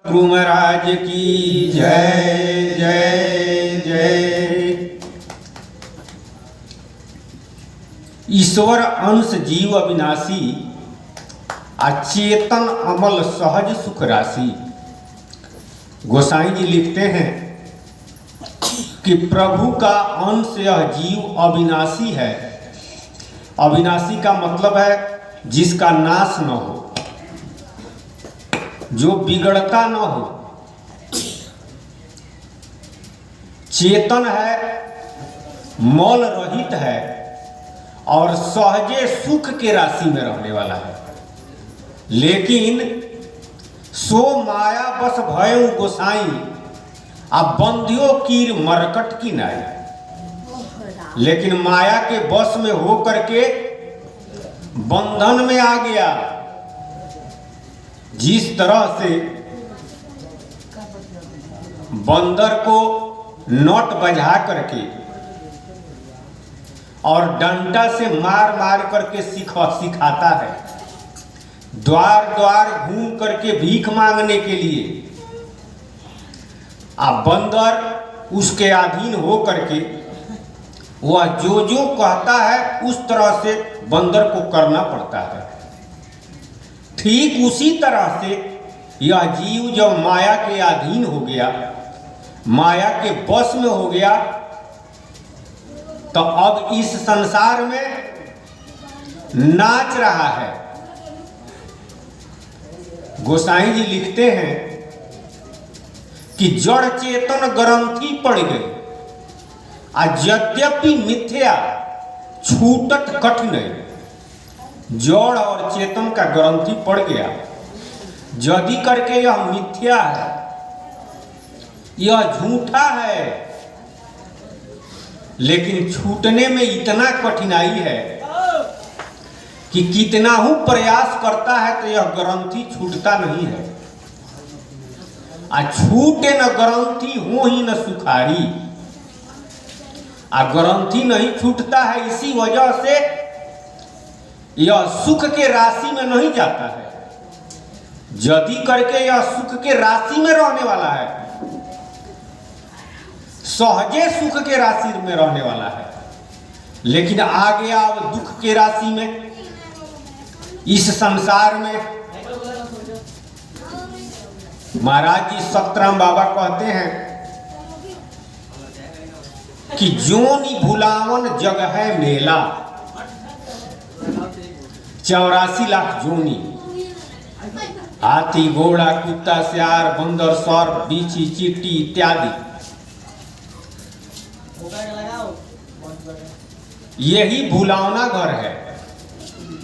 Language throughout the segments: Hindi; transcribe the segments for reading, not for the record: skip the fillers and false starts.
गुरु महाराज की जय जय जय। ईश्वर अंश जीव अविनाशी, अचेतन अमल सहज सुख राशि। गोसाई जी लिखते हैं कि प्रभु का अंश यह जीव अविनाशी है। अविनाशी का मतलब है जिसका नाश न हो, जो बिगड़ता न हो, चेतन है, मौल रहित है और सहजे सुख के राशि में रहने वाला है। लेकिन सो माया बस भयो गोसाई, अब बंधियो कीर मरकट की नाई। लेकिन माया के बस में हो करके बंधन में आ गया। जिस तरह से बंदर को नोट बजा करके और डंडा से मार मार करके सिखाता है, द्वार द्वार घूम करके भीख मांगने के लिए, अब बंदर उसके अधीन हो करके वह जो जो कहता है उस तरह से बंदर को करना पड़ता है। ठीक उसी तरह से यह जीव जब माया के अधीन हो गया, माया के बस में हो गया, तो अब इस संसार में नाच रहा है। गोसाई जी लिखते हैं कि जड़ चेतन ग्रंथि पड़ गई, यद्यपि मिथ्या छूटत कठिन। जड़ और चेतन का ग्रंथि पड़ गया, यदि करके यह मिथ्या है, यह झूठा है, लेकिन छूटने में इतना कठिनाई है कि कितना ही प्रयास करता है तो यह ग्रंथि छूटता नहीं है। आ छूटे न ग्रंथि हो ही न सुखारी। आ ग्रंथि नहीं छूटता है, इसी वजह से यह सुख के राशि में नहीं जाता है। यदि करके यह सुख के राशि में रहने वाला है, सहजे सुख के राशि में रहने वाला है, लेकिन आ गया अब दुख के राशि में। इस संसार में महाराज जी सतराम बाबा कहते हैं कि जोनी भुलावन जग है मेला, 84 लाख जोनी, हाथी घोड़ा कुत्ता सियार बंदर सर्प बीछी चींटी इत्यादि, यही भुलावना घर है।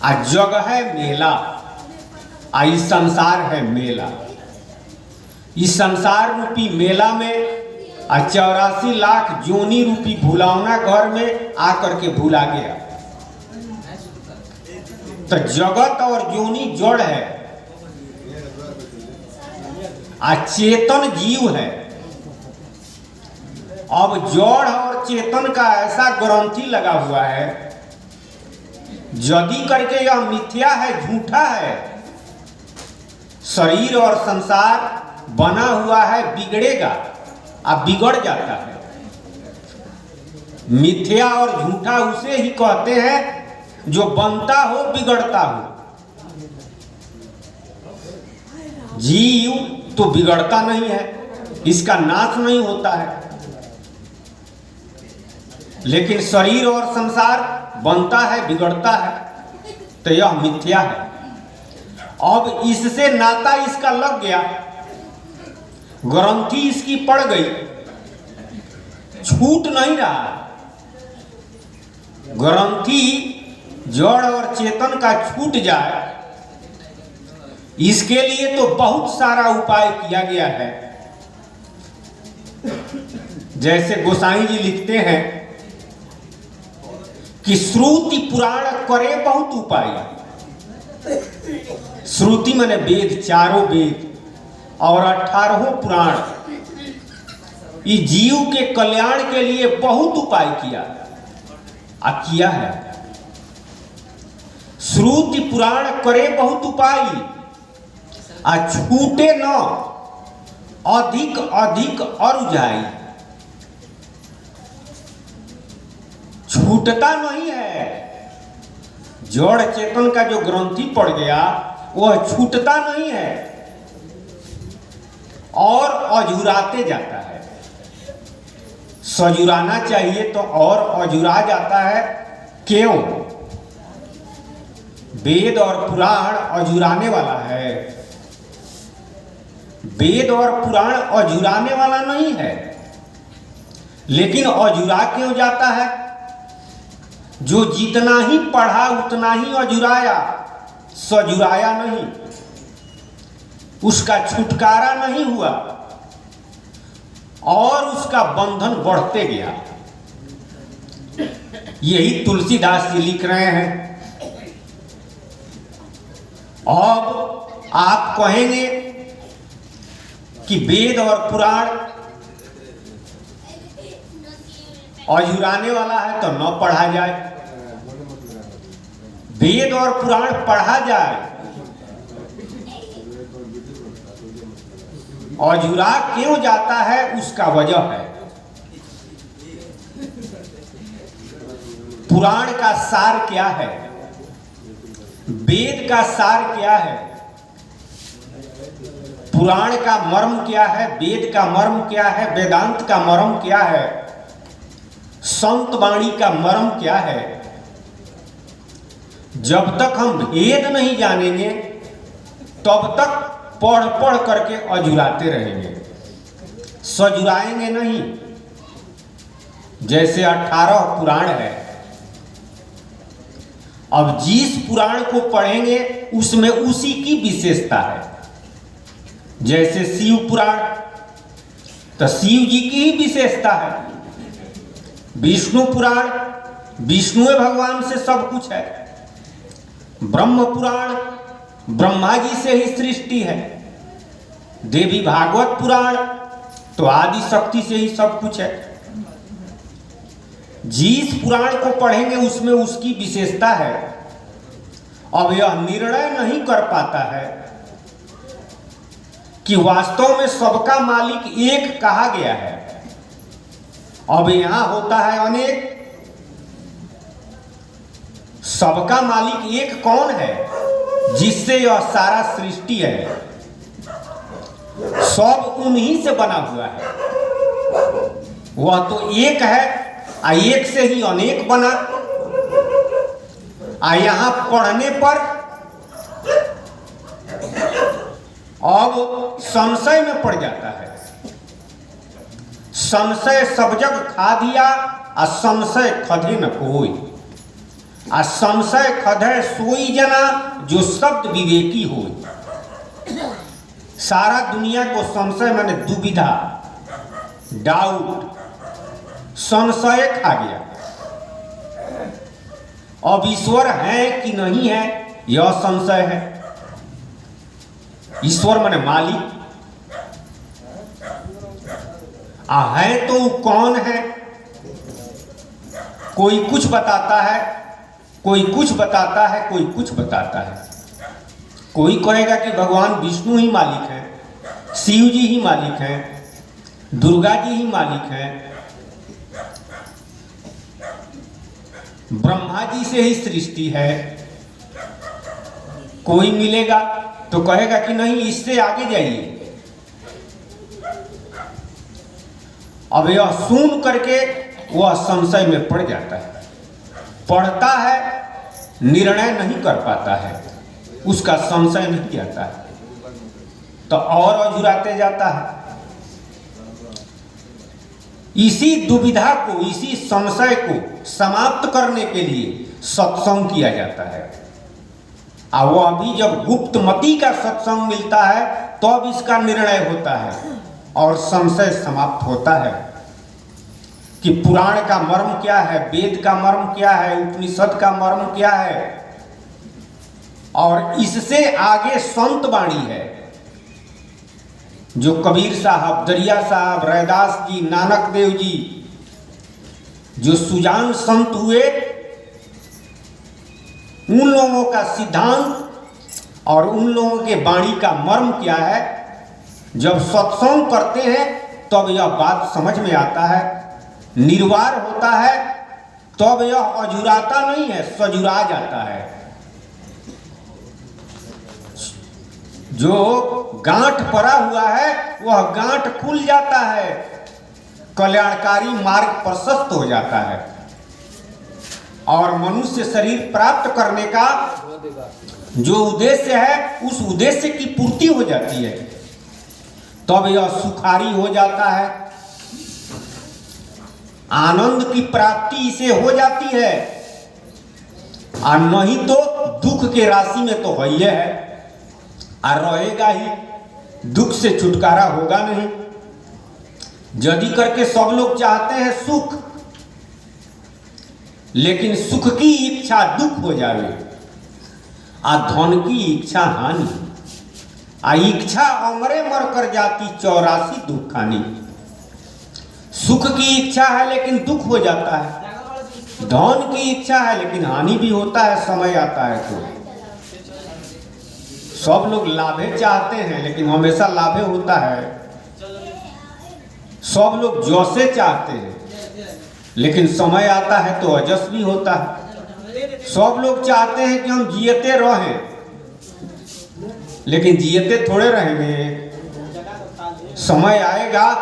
आ जग है मेला, आ इस संसार है मेला। इस संसार रूपी मेला में 84 लाख जोनी रूपी भुलावना घर में आकर के भुला गया। तो जगत और जोनी जड़ है, चेतन जीव है। अब जड़ और चेतन का ऐसा ग्रंथि लगा हुआ है, यदि करके यह मिथ्या है, झूठा है, शरीर और संसार बना हुआ है, बिगड़ेगा, अब बिगड़ जाता है। मिथ्या और झूठा उसे ही कहते हैं जो बनता हो बिगड़ता हो। जीव तो बिगड़ता नहीं है, इसका नाश नहीं होता है, लेकिन शरीर और संसार बनता है, बिगड़ता है, तो यह मिथ्या है। अब इससे नाता इसका लग गया, ग्रंथि इसकी पड़ गई, छूट नहीं रहा। ग्रंथि जड़ और चेतन का छूट जाए, इसके लिए तो बहुत सारा उपाय किया गया है। जैसे गोसाई जी लिखते हैं कि श्रुति पुराण करे बहुत उपाय। श्रुति माने वेद, चारों वेद और 18 पुराण, ये जीव के कल्याण के लिए बहुत उपाय किया है। श्रुति पुराण करे बहुत उपाय, आ छूटे न अधिक अधिक अरुझाई, छूटता नहीं है। जड़ चेतन का जो ग्रंथि पड़ गया वह छूटता नहीं है और अझुराते जाता है। सजुराना चाहिए तो और अझुरा जाता है। क्यों? वेद और पुराण अझुराने वाला है। वेद और पुराण अझुराने वाला नहीं है, लेकिन अझुरा क्यों जाता है? जो जितना ही पढ़ा उतना ही अझुराया, सजुराया नहीं, उसका छुटकारा नहीं हुआ और उसका बंधन बढ़ते गया। यही तुलसीदास जी लिख रहे हैं। अब आप कहेंगे कि वेद और पुराण अझुराने वाला है तो न पढ़ा जाए। वेद और पुराण पढ़ा जाए। अझुरा क्यों जाता है उसका वजह है। पुराण का सार क्या है, वेद का सार क्या है, पुराण का मर्म क्या है, वेद का मर्म क्या है, वेदांत का मर्म क्या है, संत वाणी का मर्म क्या है। जब तक हम भेद नहीं जानेंगे तब तक पढ़ पढ़ करके अझुराते रहेंगे, सजुराएंगे नहीं। जैसे 18 पुराण है, अब जिस पुराण को पढ़ेंगे उसमें उसी की विशेषता है। जैसे शिव पुराण तो शिव जी की ही विशेषता है। विष्णु पुराण विष्णु भगवान से सब कुछ है। ब्रह्म पुराण ब्रह्मा जी से ही सृष्टि है। देवी भागवत पुराण तो आदि शक्ति से ही सब कुछ है। जिस पुराण को पढ़ेंगे उसमें उसकी विशेषता है। अब यह निर्णय नहीं कर पाता है कि वास्तव में सबका मालिक एक कहा गया है। अब यहां होता है अनेक। सबका मालिक एक कौन है जिससे यह सारा सृष्टि है? सब उन्हीं से बना हुआ है। वह तो एक है, एक से ही अनेक बना। यहां पढ़ने पर अब संशय में पड़ जाता है। संशय सब जग खा दिया, संशय खधे न कोई। संशय खधे सोई जना जो शब्द विवेकी हो। सारा दुनिया को संशय माने दुविधा, डाउट, संशय खा गया। अब ईश्वर है कि नहीं है यह संशय है। ईश्वर माने मालिक है तो कौन है? कोई कुछ बताता है, कोई कुछ बताता है, कोई कुछ बताता है। कोई कहेगा कि भगवान विष्णु ही मालिक है, शिव जी ही मालिक है, दुर्गा जी ही मालिक है, ब्रह्मा जी से ही सृष्टि है। कोई मिलेगा तो कहेगा कि नहीं, इससे आगे जाइए। अब यह सुन करके वह संशय में पड़ जाता है। पढ़ता है, निर्णय नहीं कर पाता है, उसका संशय नहीं आता है तो और अझुराते जाता है। इसी दुविधा को, इसी संशय को समाप्त करने के लिए सत्संग किया जाता है। और वह भी जब गुप्त मति का सत्संग मिलता है तब इसका निर्णय होता है और संशय समाप्त होता है कि पुराण का मर्म क्या है, वेद का मर्म क्या है, उपनिषद का मर्म क्या है। और इससे आगे संत वाणी है जो कबीर साहब, दरिया साहब, रैदास जी, नानक देव जी जो सुजान संत हुए, उन लोगों का सिद्धांत और उन लोगों के वाणी का मर्म क्या है जब सत्संग करते हैं तब यह बात समझ में आता है, निर्वार होता है, तब यह अजुराता नहीं है, सजुरा जाता है। जो गांठ पड़ा हुआ है वह गांठ खुल जाता है, कल्याणकारी मार्ग प्रशस्त हो जाता है और मनुष्य शरीर प्राप्त करने का जो उद्देश्य है उस उद्देश्य की पूर्ति हो जाती है। तब यह सुखारी हो जाता है, आनंद की प्राप्ति इसे हो जाती है, और नहीं तो दुख के राशि में तो है ही है और रहेगा ही, दुख से छुटकारा होगा नहीं। यदि करके सब लोग चाहते हैं सुख, लेकिन सुख की इच्छा दुख हो जावे, आ धन की इच्छा हानि, आ इच्छा अमरे मर कर जाती 84 दुख खानी। सुख की इच्छा है लेकिन दुख हो जाता है, धन की इच्छा है लेकिन हानि भी होता है, समय आता है तो। सब लोग लाभे चाहते हैं लेकिन हमेशा लाभे होता है। सब लोग जैसे चाहते हैं लेकिन समय आता है तो अजस भी होता है। सब लोग चाहते हैं कि हम जियते रहें, लेकिन जियते थोड़े रहेंगे, समय आएगा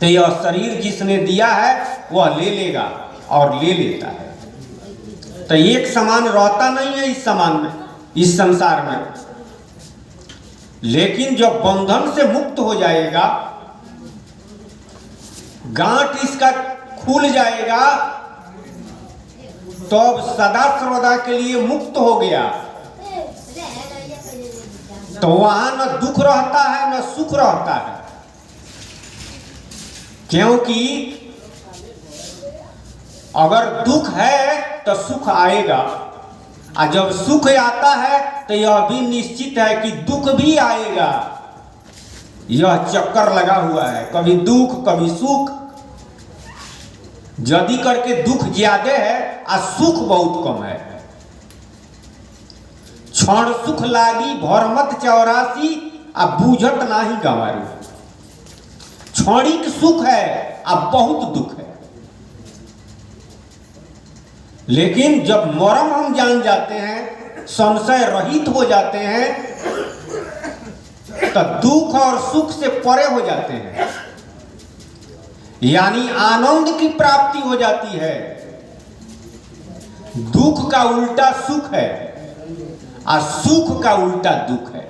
तो यह शरीर जिसने दिया है वह ले लेगा और ले लेता है। तो एक समान रहता नहीं है इस समान में, इस संसार में। लेकिन जब बंधन से मुक्त हो जाएगा, गांठ इसका खुल जाएगा, तब सदा सर्वदा के लिए मुक्त हो गया, तो वहां न दुख रहता है न सुख रहता है। क्योंकि अगर दुख है तो सुख आएगा, और जब सुख आता है तो यह भी निश्चित है कि दुख भी आएगा। यह चक्कर लगा हुआ है, कभी दुख कभी सुख। यदि करके दुख ज्यादा है और सुख बहुत कम है। क्षण सुख लागी भरमत 84 आ बूझत नाही गंवारू। क्षणिक सुख है और बहुत दुख है, लेकिन जब मरम हम जान जाते हैं, संशय रहित हो जाते हैं, तो दुख और सुख से परे हो जाते हैं, यानी आनंद की प्राप्ति हो जाती है। दुख का उल्टा सुख है और सुख का उल्टा दुख है,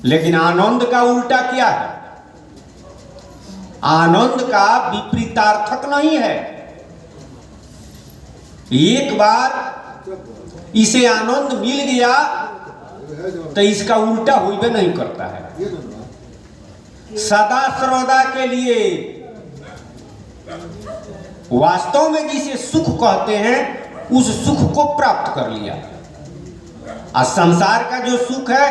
लेकिन आनंद का उल्टा क्या है? आनंद का विपरीतार्थक नहीं है। एक बार इसे आनंद मिल गया तो इसका उल्टा होइबे नहीं करता है। सदा सर्वदा के लिए वास्तव में जिसे सुख कहते हैं उस सुख को प्राप्त कर लिया। और संसार का जो सुख है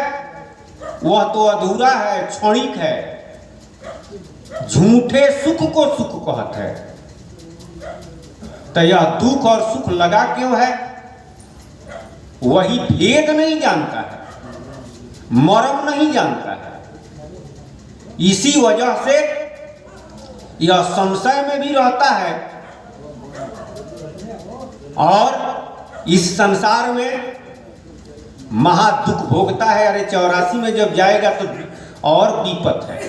वह तो अधूरा है, क्षणिक है, झूठे सुख को सुख कहते हैं। तो यह दुख और सुख लगा क्यों है? वही भेद नहीं जानता है, मर्म नहीं जानता है। इसी वजह से यह संशय में भी रहता है और इस संसार में महादुख भोगता है। अरे 84 में जब जाएगा तो और विपत है।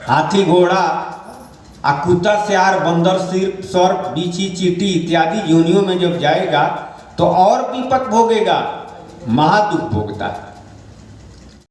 हाथी घोड़ा कुत्ता सियार बंदर सिर सर्प बीछी चींटी इत्यादि योनियों में जब जाएगा तो और विपत भोगेगा, महादुख भोगता है।